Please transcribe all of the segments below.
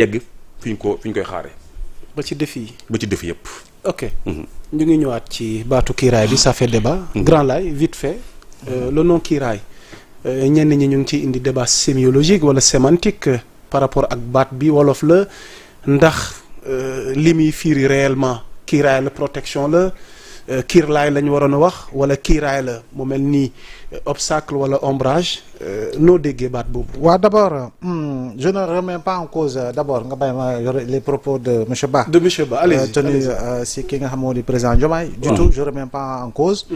yegg fi ñu koy xaaree. ba ci défi yi. ba ci défi yëpp. ok. ñu ngi ñëwaat ci baatu kiiraay bi ça fait débat. Grand Laye vite fait. Le nom kiiraay ñenn ñi ñu ngi ciy indi débat sémiologique wala sémantique par rapport ak baat bi wolof la ndax li muy firi réellement kiiraay la protection la kiirlaay la ñu waroon a wax wala kiiraay la mu mel ni obstacle wala ombrage noo déggee baat boobu. waaw d'abord je ne remets pas en cause d'abord nga bàyyi ma les propos de monsieur Ba. de monsieur Ba allez-y tenu si ki nga xam moo di président Diomaye. du tout je remets pas en cause.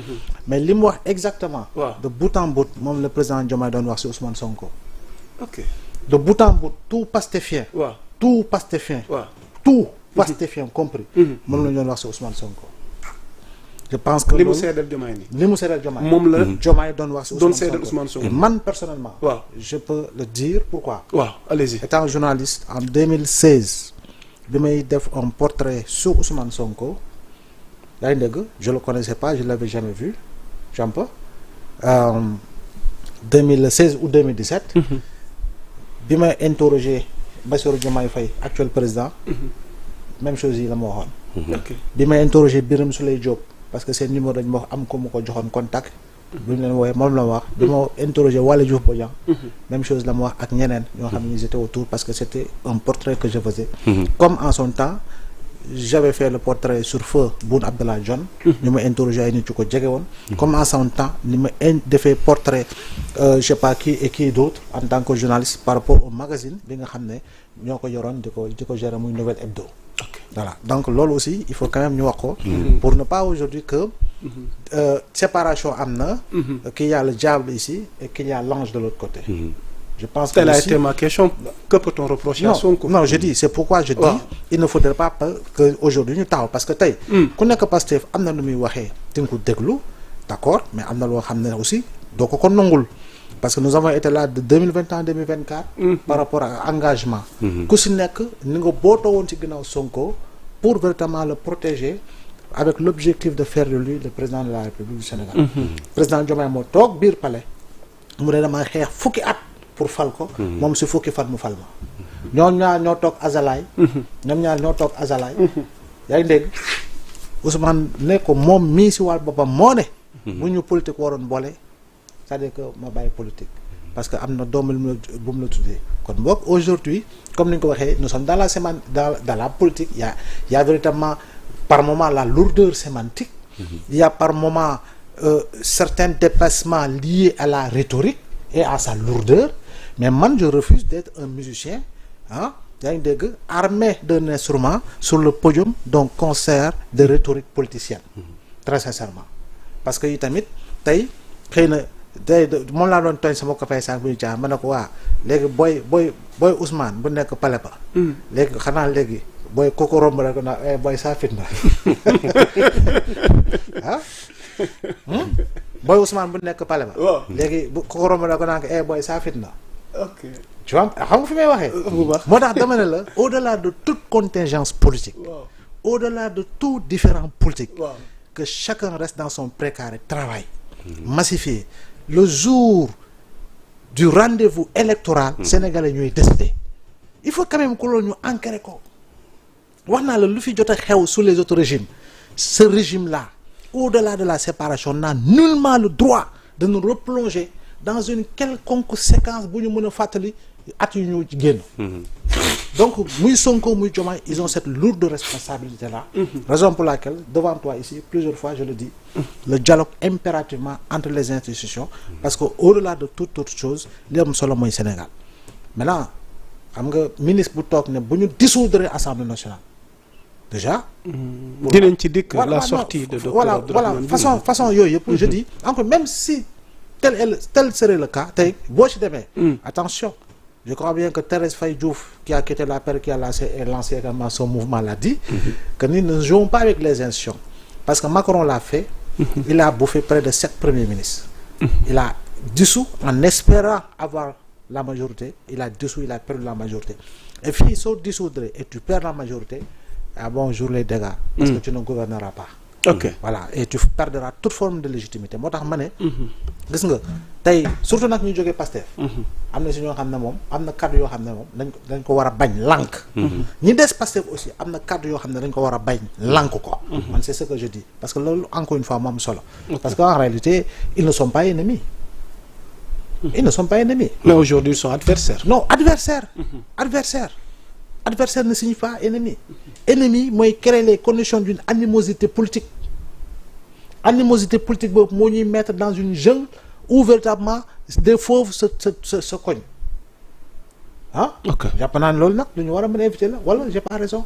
mais li mu wax exactement. de bout en bout moom le président Diomaye doon wax si Ousmane Sonko. ok de bout en bout tout pastéfien. waaw tout pastéfien. waaw tout pastéfien compris. moom la ñu doon wax si Ousmane Sonko. je pense que li mu seedal Diomaye nii. li mu seedal Diomaye. moom la Diomaye doon wax si doon seedal Ousmane Sonko. et man personnellement. waaw je peux le dire pourquoi. waaw allez-y. étant journaliste en 2016 bi may def un portrait sur Ousmane Sonko yaa ngi dégg je le connaissais pas je l'avais jamais vu un peu 2016 ou 2017. bi may interrogé Bassirou Diomaye Faye actuel président. même chose yi la ma waxoon. ok bi may interrogé Birame Souleye Diop parce que seen numéro dañ ma wax am ko mu ko joxoon contact. bi mu leen woowee moom la ma wax. bi ma interrogé Waly Diouf Bodian. même chose la ma wax ak ñeneen ñoo xam ne ils étaient autour parce que c'était un portrait que je faisais. comme en son temps j'avais fait le portrait sur feu Boun Abdallah Dionne. ñu ma interrogé ay nit yu ko jege woon. comme en son temps ni ma defee portrait je sais pas qui et qui d'autre en tant que journaliste par rapport au magazine bi nga xam ne ñoo ko yoroon di ko gérer muy Nouvelle Hebdo. voilà donc loolu aussi il faut quand même ñu wax ko. pour ne pas aujourd'hui que séparation am na. qu'il y a le diable ici et qu'il y a l'ange de l'autre côté. je pense que telle a été ma question que peut-on reprocher à Sonko. non je dis c'est pourquoi je dis il ne faudrait pas que aujourd'hui ñu taxaw parce que tey ku nekk Pastef am na lu muy waxee di nga ko déglu d'accord mais am na loo xam ne aussi doo ko nangul parce que nous avons été là de 2021 2024 par rapport à engagement ku si nekk ni nga bootoo woon ci ginnaaw Sonko pour véritablement le protéger avec l'objectif de faire de lui le président de la République du Sénégal. président Diomaye moo toog biir palais mu ne dama xeex fukki at pour fal ko moom si fukki fan mu fal ma ñoom ñaar ñoo toog azalaay yaa ngi dégg Ousmane ne ko moom mii si wàll boppam moo ne bu ñu politique waroon boole c'est-à-dire que ma bàyyi politique parce que am na doom bu mu la tuddee kon boog aujourd'hui comme ni ñu ko waxee nous sommes dans la dans la politique il y a véritablement par moment la lourdeur sémantique il y a par moment certains dépassements liés à la rhétorique et à sa lourdeur mais man je refuse d'être un musicien yaa ngi dégg armé d'un instrument sur le podium d'un concert de rhétorique politicienne très sincèrement parce que itamit tey xëy na tey moom laa doon tooñ sama copain sànq bu ñu caa ma ne ko waa léegi booy Ousmane bu nekk pale ba léegi xanaa léegi booy koko romb rek naa booy saa fit na booy Ousmane bu nekk pale ba léegi bu koko romb rek naa ko booy saa fit na ok tu vois xam nga fi may waxee moo tax dama ne la au-delà de toute contingence politique au-delà de tout différent politique que chacun reste dans son précaré travail massifié le jour du rendez-vous électoral sénégalais ñuy décider il faut quand même que loolu ñu ancrer ko wax naa la lu fi jot a xew sous les autres régimes ce régime-là au-delà de la séparation n'a nullement le droit de nous replonger dans une quelconque séquence bu ñu mën a fàttali at yu ñu génn donc muy Sonko muy Diomaye ils ont cette lourde responsabilité là raison pour laquelle devant toi ici plusieurs fois je le dis le dialogue impérativement entre les institutions parce que au-delà de toute autre chose li am solo mooy Sénégal maintenant xam nga ministre bu toog ne bu ñu dissoudre Assemblée nationale déjà dinañ ci dikk la sortie de voilà façon yooyu yëpp je dis encore même si tel serait le cas tey boo ci demee attention je crois bien que Thérèse Faye Diouf qui a quitté la paire qui a lancé également son mouvement l'a dit que nous ne jouons pas avec les institutions parce que Macron l'a fait il a bouffé près de 7 premiers ministres il a dissous en espérant avoir la majorité il a perdu la majorité et puis soo dissoudre et tu perds la majorité bonjour les dégâts parce que tu ne gouverneras pas ok voilà et tu perdras toute forme de légitimité moo tax ma ne. gis nga tey surtout nag ñu jógee Pastef. am na si ñoo xam ne moom am na kàddu yoo xam ne moom dañ ko war a bañ lànk. ñi des Pastef aussi am na kàddu yoo xam ne dañ ko war a bañ lànk ko. man c'est ce que je dis parce que loolu encore une fois mu am solo. parce que en réalité ils ne sont pas ennemis. Ils ne sont pas ennemis. mais aujourd'hui ils sont adversaires. Non, adversaire. Adversaire ne signifie pas ennemi. Ennemi mooy créer les conditions d'une animosité politique. Animosité politique boobu moo ñuy mettre dans une jungle où véritablement des fauves se cognent. Ah. ok jàpp naa ne loolu nag lu ñu war a mën a éviter la wala j'ai pas raison.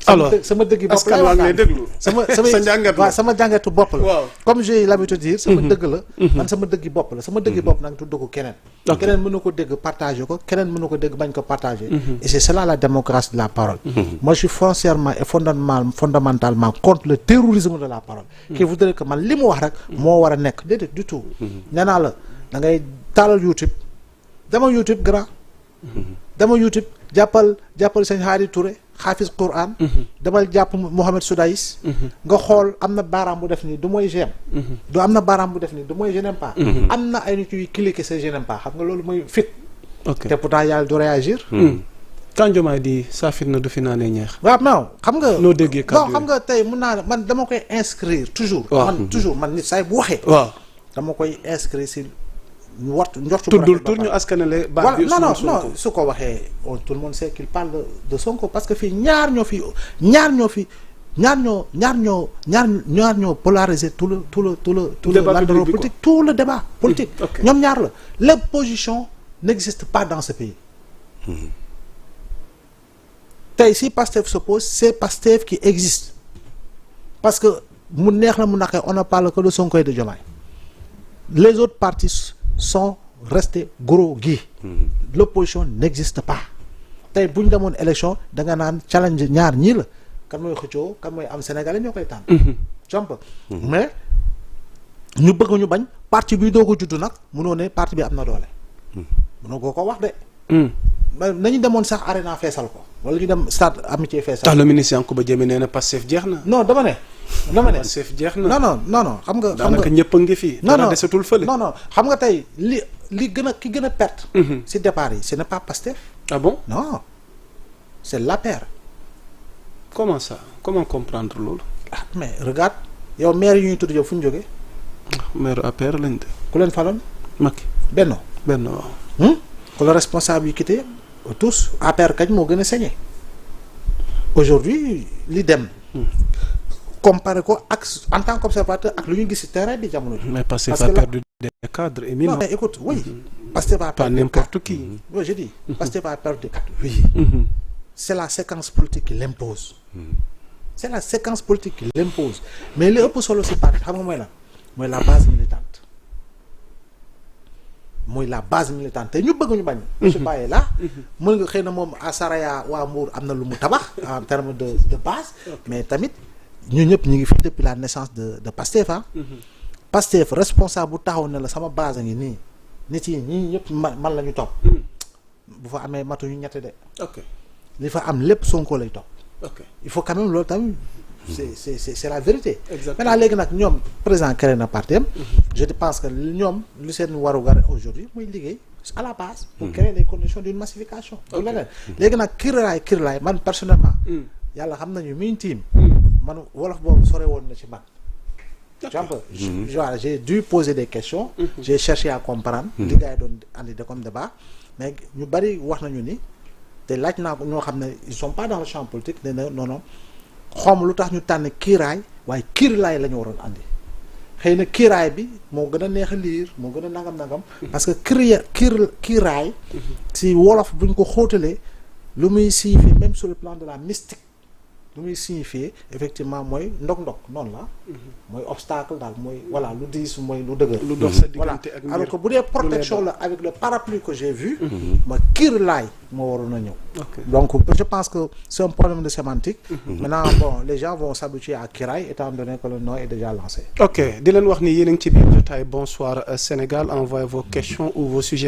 alors sama dëgg bopp askan waa ngay déglu. sama jàngatu bopp la. waaw comme j'ai l'habitude de dire. sama dëgg la. man sama dëggi bopp la sama dëggi bopp nag du dëggu keneen. keneen mën na ko dégg partager ko keneen mën na ko dégg bañ ko partager. et c'est cela la démocratie de la parole. moi je suis foncièrement et fondamentalement contre le terrorisme de la parole. qui voudrait que man li mu wax rek. moo war a nekk déedéet du tout. nee naa la da ngay taalal YouTube dama YouTube grand. dama YouTube jàppal sëñ Hadi Touré. xaafis Quran. damal jàpp Mohamed Soudayis. nga xool am na baaraam bu def nii du mooy j'aime. du am na baaraam bu def nii du mooy je n'aime pas. am na ay nit yuy cliquer sa je n'aime pas xam nga loolu mooy fit. ok te pourtant yàlla du réagir. quand Diomaye di saa fitna du fi naanee ñeex. waaw non xam nga. noo déggee kàddu non xam nga tey mun naa man dama koy inscrire toujours. man nit saay bu waxee. waaw dama koy inscrire si. njortu tuddul tur ñu askanale baat bi non su ko waxee tout le monde sait qu'il parle de Sonko parce que fii ñaar ñoo polariser tout le l'endroit politique tout le débat politique ñoom ñaar la l'opposition n'existe pas dans ce pays tey si Pastef s'oppose c'est Pastef qui existe parce que mu neex la mu naqee on ne parle que de Sonko et de Diomaye les autres partis sont restés gros gi. L'opposition n'existe pas tey bu ñu demoon élection da nga naan challenge ñaar ñii la kan mooy xëccoo kan mooy am Sénégalais ñoo koy tànn. jomp mais ñu bëgg ñu bañ parti bi doo ko juddu nag munoo ne parti bi am na doole. munoo ko wax de. nañu demoon sax arena feesal ko wala ñu dem stade amitié feesal. tax le ministre Yankuba Diémé nee na Pastef jeex na. non dama ne. Pastef jeex na non xam nga. daanaka ñëpp a ngi fi. non desatul fële. non xam nga tey li gën a ki gën a perte. si départ yi ce n'est pas Pastef. ah bon non c'est l'APR. comment ça comment comprendre loolu. ah mais regarde yow maire yi ñuy tudd yow fu ñu jógee. maire APR lañ de. ku leen faloon. Macky. Benno waaw. ku la responsable yi quitté tous APR kañ moo gën a saigné aujourd'hui li dem. comparé ko ak en tant qu'observateur ak lu ñu gis ci terrain bi jamono ji. mais Pastef a perdu des cadres éminents. non mais écoute oui. Pastef a perdu pas n'importe qui. oui je dis. Pastef a perdu des cadres oui. c'est la séquence politique qui l'impose. c'est la séquence politique qui l'impose mais li ëpp solo ci parti xam nga mooy lan mooy la base militante. mooy la base militante te ñu bëgg ñu bañ. monsieur Baye là. mën nga xëy na moom à Saraya waa Mbour am na lu mu tabax en termes de base. mais tamit ñu ñëpp ñu ngi fi depuis la naissance de Pastef ah. Pastef responsable bu taxaw ne la sama base a ngi nii nit yi ñii ñëpp man la ñu topp. bu fa amee matuñu ñette de. ok li fa am lépp Sonko lay topp. ok il faut quand même loolu tamit. c'est la vérité. exactement maintenant léegi nag ñoom président créé na parti am. je pense que ñoom lu seen warugar aujourd'hui muy liggéey à la base. pour créer les conditions d'une massification. du leneen léegi nag kirlaay man personnellement. yàlla xam nañu miin tiim. man wolof boobu sore woon na ci man. voilà j'ai dû poser des questions. j'ai cherché à comprendre. li gars yi doon andi de comme débat mais ñu bari wax nañu ni te laaj naa ko ñoo xam ne ils sont pas dans le champ politique ne non. xawma lu tax ñu tànn kiiraay waaye kiirlaay la ñu waroon andi xëy na kiiraay bi moo gën a neex a liir moo gën a nangam parce que kiiraay si wolof buñ ko xóotalee lu muy signifier même sur le plan de la mystique lu muy signifier effectivement mooy ndog-ndog noonu la mooy obstacle daal mooy voilà lu diis mooy lu dëgër lu dox sa diggante ak mbir alors que bu dee protection la avec le parapluie que j'ai vu ma kiirlaay moo waroon a ñëw donc je pense que c'est un problème de sémantique maintenant bon les gens vont s'habituer à kiiraay étant donné que le nom est déjà lancé ok di leen wax ni yéen a ngi ci biir jotaay bonsoir Sénégal envoyez vos questions ou vos sujets